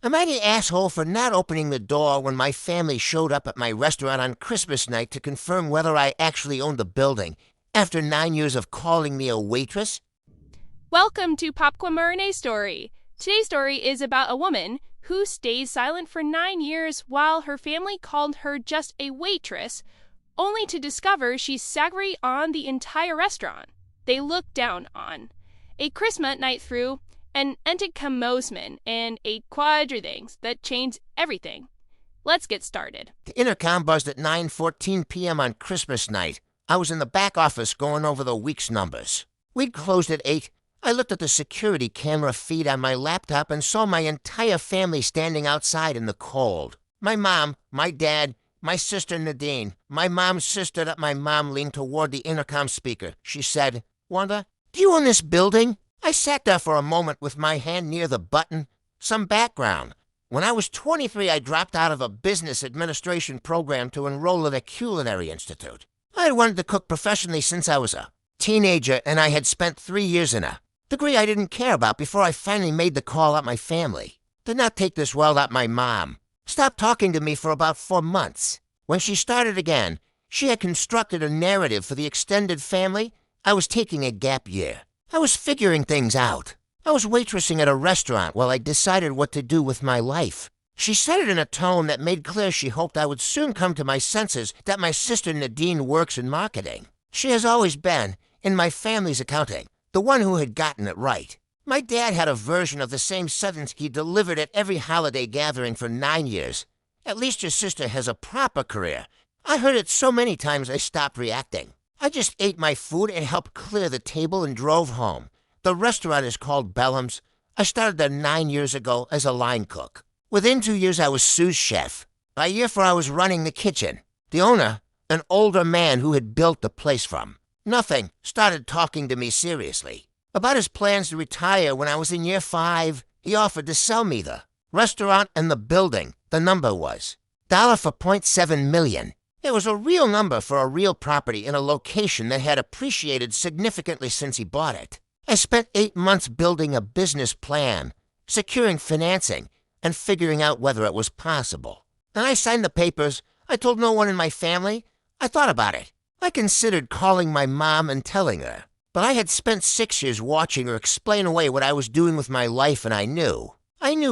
Am I the asshole for not opening the door when my family showed up at my restaurant on Christmas night to confirm whether I actually owned the building after 9 years of calling me a waitress? Welcome to PopcornRest story. Today's story is about a woman who stays silent for 9 years while her family called her just a waitress, only to discover she's sacri on the entire restaurant. They look down on. A Christmas night through, an anticamosman, and a quadra things that change everything. Let's get started. The intercom buzzed at 9:14 p.m. on Christmas night. I was in the back office going over the week's numbers. We'd closed at 8. I looked at the security camera feed on my laptop and saw my entire family standing outside in the cold. My mom, my dad, my sister Nadine. My mom's sister that my mom leaned toward the intercom speaker. She said, "Wanda, do you own this building?" I sat there for a moment with my hand near the button. Some background. When I was 23, I dropped out of a business administration program to enroll at a culinary institute. I had wanted to cook professionally since I was a teenager, and I had spent 3 years in a degree I didn't care about before I finally made the call at my family. Did not take this well at my mom. Stopped talking to me for about 4 months. When she started again, she had constructed a narrative for the extended family. I was taking a gap year. I was figuring things out. I was waitressing at a restaurant while I decided what to do with my life. She said it in a tone that made clear she hoped I would soon come to my senses that my sister Nadine works in marketing. She has always been, in my family's accounting, the one who had gotten it right. My dad had a version of the same sentence he delivered at every holiday gathering for 9 years. At least your sister has a proper career. I heard it so many times I stopped reacting. I just ate my food and helped clear the table and drove home. The restaurant is called Bellum's. I started there 9 years ago as a line cook. Within 2 years, I was sous chef. A year 4, I was running the kitchen. The owner, an older man who had built the place from nothing, started talking to me seriously about his plans to retire when I was in year 5. He offered to sell me the restaurant and the building. The number was $1 for $0.7 million. It was a real number for a real property in a location that had appreciated significantly since he bought it. I spent 8 months building a business plan, securing financing, and figuring out whether it was possible. Then I signed the papers. I told no one in my family. I thought about it. I considered calling my mom and telling her. But I had spent 6 years watching her explain away what I was doing with my life, and I knew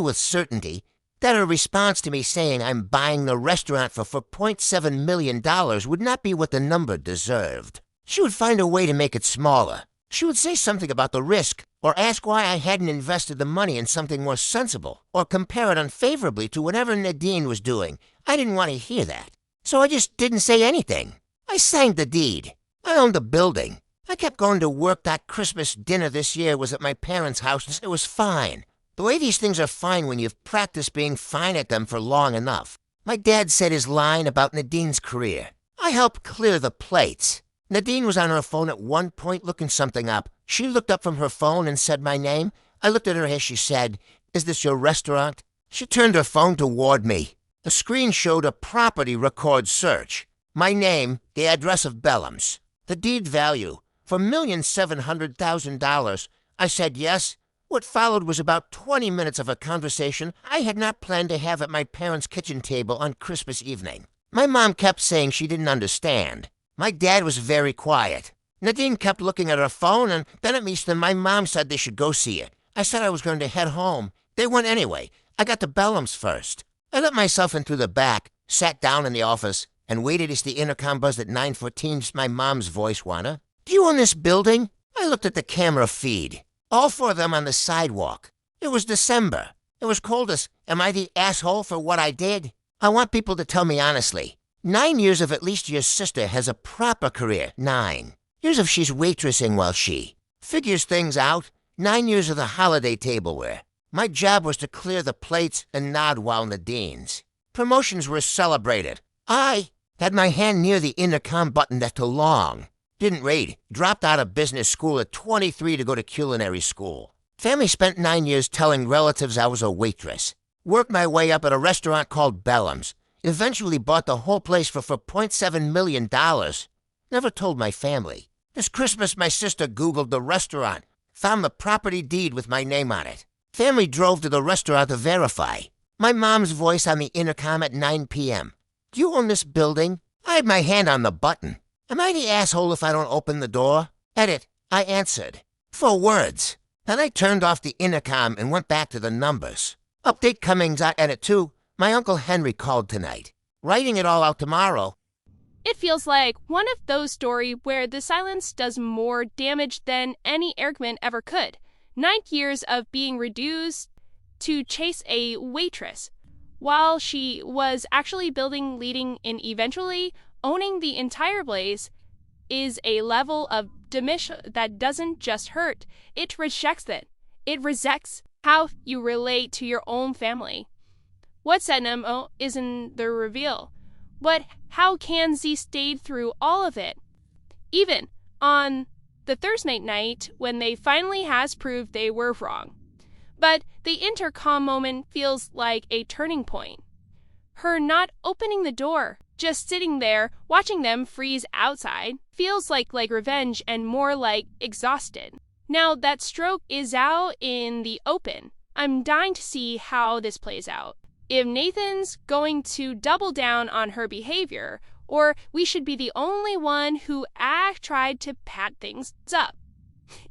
with certainty that her response to me saying I'm buying the restaurant for $0.7 million would not be what the number deserved. She would find a way to make it smaller. She would say something about the risk, or ask why I hadn't invested the money in something more sensible, or compare it unfavorably to whatever Nadine was doing. I didn't want to hear that, so I just didn't say anything. I signed the deed. I owned the building. I kept going to work. That Christmas dinner this year was at my parents' house. It was fine. The way these things are fine when you've practiced being fine at them for long enough. My dad said his line about Nadine's career. I helped clear the plates. Nadine was on her phone at one point looking something up. She looked up from her phone and said my name. I looked at her as she said, "Is this your restaurant?" She turned her phone toward me. The screen showed a property record search. My name, the address of Bellum's, the deed value, for $1,700,000. I said yes. What followed was about 20 minutes of a conversation I had not planned to have at my parents' kitchen table on Christmas evening. My mom kept saying she didn't understand. My dad was very quiet. Nadine kept looking at her phone, and then at me said my mom said they should go see it. I said I was going to head home. They went anyway. I got to Bellum's first. I let myself in through the back, sat down in the office, and waited as the intercom buzzed at 9:14. My mom's voice, "Wanda, do you own this building?" I looked at the camera feed. All 4 of them on the sidewalk. It was December. It was cold as, am I the asshole for what I did? I want people to tell me honestly. 9 years of at least your sister has a proper career. 9 years of she's waitressing while she figures things out. 9 years of the holiday tableware. My job was to clear the plates and nod while Nadine's promotions were celebrated. I had my hand near the intercom button that too long. Didn't read. Dropped out of business school at 23 to go to culinary school. Family spent 9 years telling relatives I was a waitress. Worked my way up at a restaurant called Bellum's. Eventually bought the whole place for $0.7 million. Never told my family. This Christmas, my sister Googled the restaurant. Found the property deed with my name on it. Family drove to the restaurant to verify. My mom's voice on the intercom at 9 p.m. Do you own this building? I had my hand on the button. Am I the asshole if I don't open the door? Edit. I answered. 4 words. Then I turned off the intercom and went back to the numbers. Update coming out at 2. My Uncle Henry called tonight. Writing it all out tomorrow. It feels like one of those stories where the silence does more damage than any argument ever could. 9 years of being reduced to chase a waitress, while she was actually building, leading, and eventually owning the entire place, is a level of damage that doesn't just hurt, it rejects it. It rejects how you relate to your own family. What's at MO isn't the reveal, but how can Z stayed through all of it? Even on the Thursday night when they finally has proved they were wrong. But the intercom moment feels like a turning point. Her not opening the door, just sitting there watching them freeze outside, feels like revenge and more like exhausted. Now that stroke is out in the open, I'm dying to see how this plays out. If Nathan's going to double down on her behavior, or we should be the only one who tried to pat things up.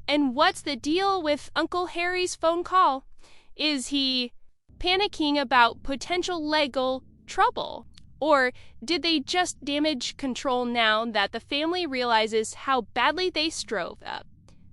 And what's the deal with Uncle Harry's phone call? Is he panicking about potential legal trouble? Or did they just damage control now that the family realizes how badly they strove up?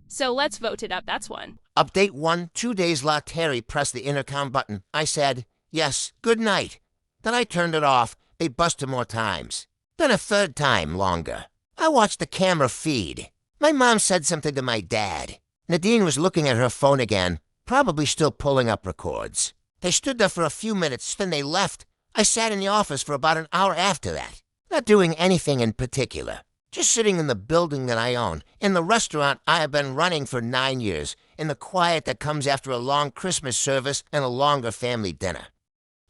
So let's vote it up, that's one. Update 1. 2 days la Terry pressed the intercom button. I said, yes, good night. Then I turned it off. They busted more times. Then a 3rd time longer. I watched the camera feed. My mom said something to my dad. Nadine was looking at her phone again, probably still pulling up records. They stood there for a few minutes, then they left. I sat in the office for about an hour after that, not doing anything in particular. Just sitting in the building that I own, in the restaurant I have been running for 9 years, in the quiet that comes after a long Christmas service and a longer family dinner.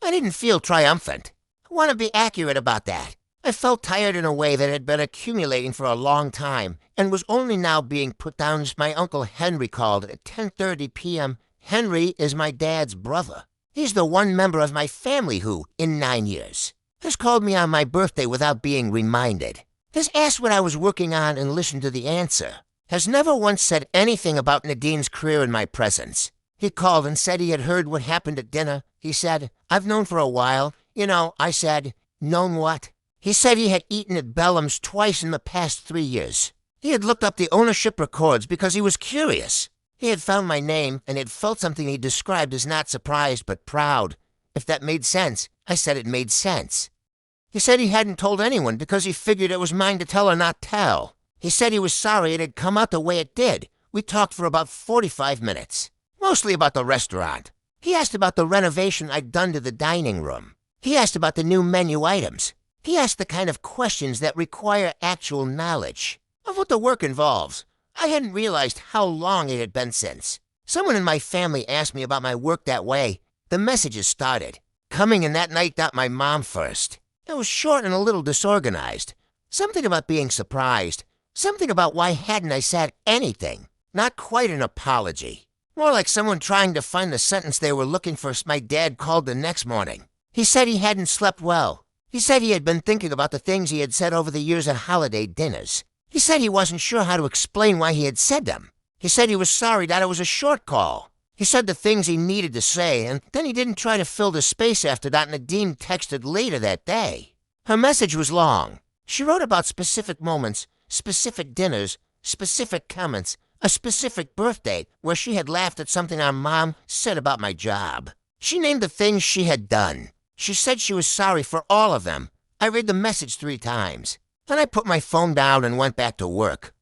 I didn't feel triumphant. I want to be accurate about that. I felt tired in a way that had been accumulating for a long time and was only now being put down as my Uncle Henry called at 10:30 p.m. Henry is my dad's brother. He's the one member of my family who, in 9 years, has called me on my birthday without being reminded, has asked what I was working on and listened to the answer, has never once said anything about Nadine's career in my presence. He called and said he had heard what happened at dinner. He said, I've known for a while. You know, I said, known what? He said he had eaten at Bellum's twice in the past 3 years. He had looked up the ownership records because he was curious. He had found my name and had felt something he described as not surprised but proud. If that made sense, I said it made sense. He said he hadn't told anyone because he figured it was mine to tell or not tell. He said he was sorry it had come out the way it did. We talked for about 45 minutes, mostly about the restaurant. He asked about the renovation I'd done to the dining room. He asked about the new menu items. He asked the kind of questions that require actual knowledge of what the work involves. I hadn't realized how long it had been since. Someone in my family asked me about my work that way. The messages started. Coming in that night got my mom first. It was short and a little disorganized. Something about being surprised. Something about why hadn't I said anything. Not quite an apology. More like someone trying to find the sentence they were looking for. My dad called the next morning. He said he hadn't slept well. He said he had been thinking about the things he had said over the years at holiday dinners. He said he wasn't sure how to explain why he had said them. He said he was sorry that it was a short call. He said the things he needed to say, and then he didn't try to fill the space after that. Nadine texted later that day. Her message was long. She wrote about specific moments, specific dinners, specific comments, a specific birthday where she had laughed at something our mom said about my job. She named the things she had done. She said she was sorry for all of them. I read the message 3 times. Then I put my phone down and went back to work.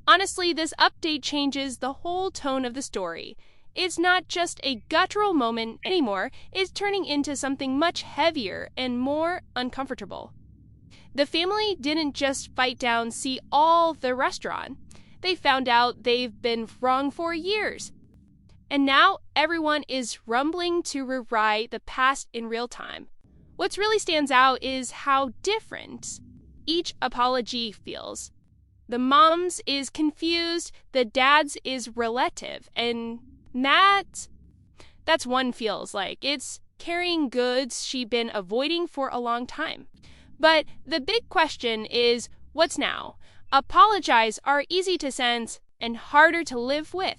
Honestly, this update changes the whole tone of the story. It's not just a guttural moment anymore. It's turning into something much heavier and more uncomfortable. The family didn't just fight down see all the restaurant. They found out they've been wrong for years. And now everyone is rumbling to rewrite the past in real time. What really stands out is how different each apology feels. The mom's is confused, the dad's is relative, and that's one feels like it's carrying goods she'd been avoiding for a long time. But the big question is, what's now? Apologize are easy to sense and harder to live with.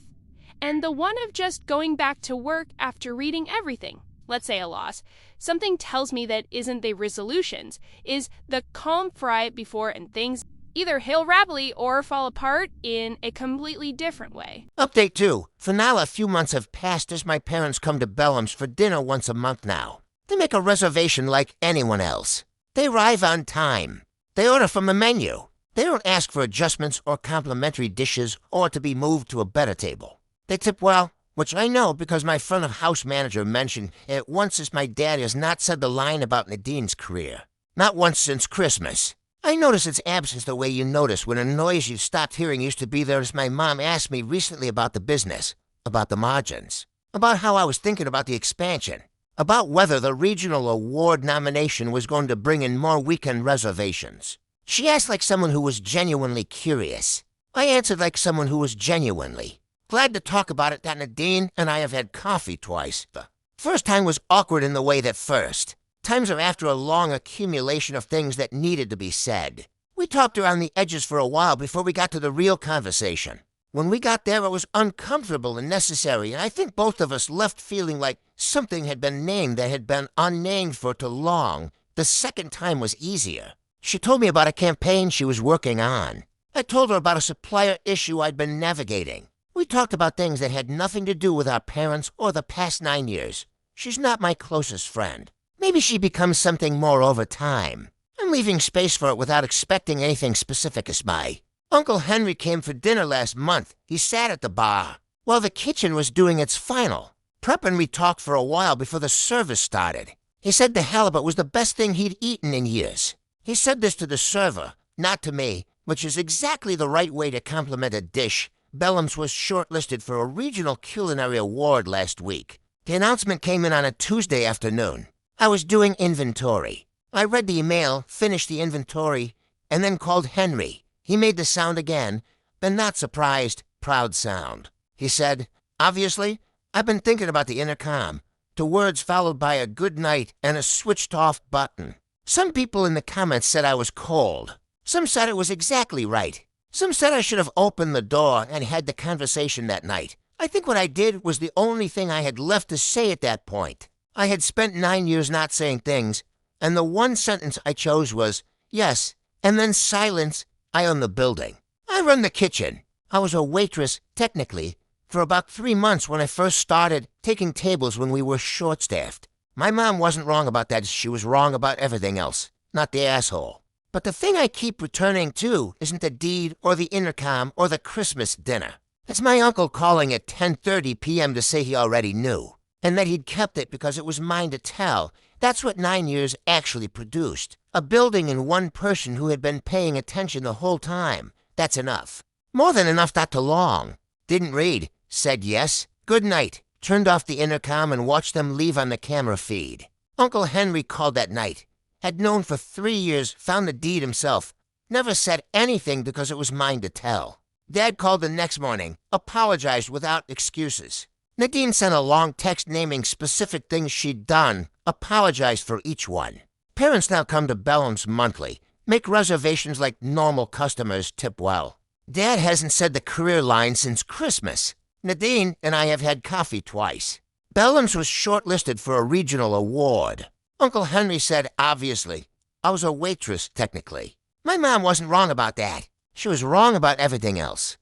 And the one of just going back to work after reading everything, let's say a loss, something tells me that isn't the resolutions, is the calm fright before and things either heal rapidly or fall apart in a completely different way. Update 2. For now, a few months have passed as my parents come to Bellum's for dinner once a month now. They make a reservation like anyone else. They arrive on time. They order from a menu. They don't ask for adjustments or complimentary dishes or to be moved to a better table. They tip well, which I know because my front of house manager mentioned it once as my dad has not said the line about Nadine's career. Not once since Christmas. I notice its absence the way you notice when a noise you stopped hearing used to be there as my mom asked me recently about the business, about the margins, about how I was thinking about the expansion, about whether the regional award nomination was going to bring in more weekend reservations. She asked like someone who was genuinely curious. I answered like someone who was genuinely glad to talk about it that Nadine and I have had coffee twice. The first time was awkward in the way that first. Times are after a long accumulation of things that needed to be said. We talked around the edges for a while before we got to the real conversation. When we got there, it was uncomfortable and necessary, and I think both of us left feeling like something had been named that had been unnamed for too long. The second time was easier. She told me about a campaign she was working on. I told her about a supplier issue I'd been navigating. We talked about things that had nothing to do with our parents or the past 9 years. She's not my closest friend. Maybe she becomes something more over time. I'm leaving space for it without expecting anything specific as my Uncle Henry came for dinner last month. He sat at the bar while the kitchen was doing its final prep, and we talked for a while before the service started. He said the halibut was the best thing he'd eaten in years. He said this to the server, not to me, which is exactly the right way to compliment a dish. Bellum's was shortlisted for a regional culinary award last week. The announcement came in on a Tuesday afternoon. I was doing inventory. I read the email, finished the inventory, and then called Henry. He made the sound again, the not surprised, proud sound. He said, "Obviously, I've been thinking about the intercom." 2 words followed by a good night and a switched-off button. Some people in the comments said I was cold. Some said it was exactly right. Some said I should have opened the door and had the conversation that night. I think what I did was the only thing I had left to say at that point. I had spent 9 years not saying things, and the one sentence I chose was, "Yes," and then silence. I own the building. I run the kitchen. I was a waitress, technically, for about 3 months when I first started taking tables when we were short-staffed. My mom wasn't wrong about that. She was wrong about everything else, not the asshole. But the thing I keep returning to isn't the deed or the intercom or the Christmas dinner. It's my uncle calling at 10:30 p.m. to say he already knew, and that he'd kept it because it was mine to tell. That's what 9 years actually produced. A building and one person who had been paying attention the whole time. That's enough. More than enough, not too long. Didn't read. Said yes. Good night. Turned off the intercom and watched them leave on the camera feed. Uncle Henry called that night. Had known for 3 years, found the deed himself. Never said anything because it was mine to tell. Dad called the next morning, apologized without excuses. Nadine sent a long text naming specific things she'd done, apologized for each one. Parents now come to Bellum's monthly, make reservations like normal customers, tip well. Dad hasn't said the career line since Christmas. Nadine and I have had coffee twice. Bellum's was shortlisted for a regional award. Uncle Henry said, obviously. I was a waitress, technically. My mom wasn't wrong about that. She was wrong about everything else.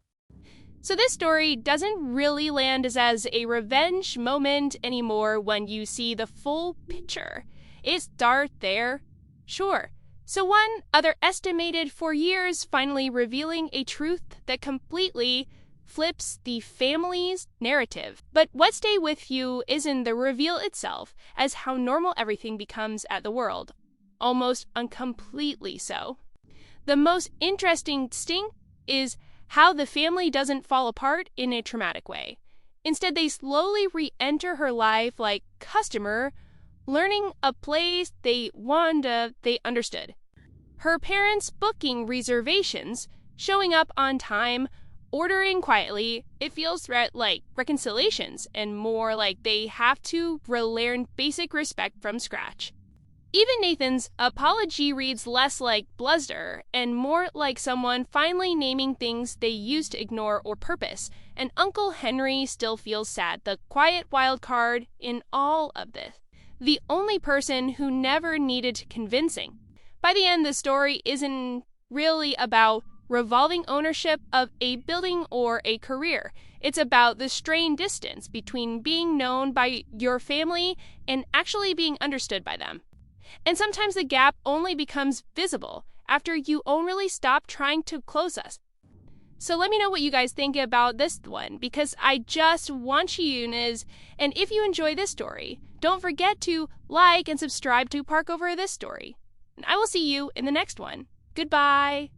So this story doesn't really land as a revenge moment anymore when you see the full picture. Is Darth there? Sure. So one other estimated for years, finally revealing a truth that completely flips the family's narrative. But what stay with you isn't the reveal itself, as how normal everything becomes at the world. Almost uncompletely so. The most interesting sting is how the family doesn't fall apart in a traumatic way. Instead, they slowly re-enter her life like customer, learning a place they understood. Her parents booking reservations, showing up on time, ordering quietly, it feels like reconciliations and more like they have to relearn basic respect from scratch. Even Nathan's apology reads less like bluster and more like someone finally naming things they used to ignore or purpose. And Uncle Henry still feels sad, the quiet wild card in all of this. The only person who never needed convincing. By the end, the story isn't really about revolving ownership of a building or a career. It's about the strained distance between being known by your family and actually being understood by them. And sometimes the gap only becomes visible after you only stop trying to close us. So let me know what you guys think about this one, because I just want you to, and if you enjoy this story, don't forget to like and subscribe to Park Over This Story. And I will see you in the next one. Goodbye.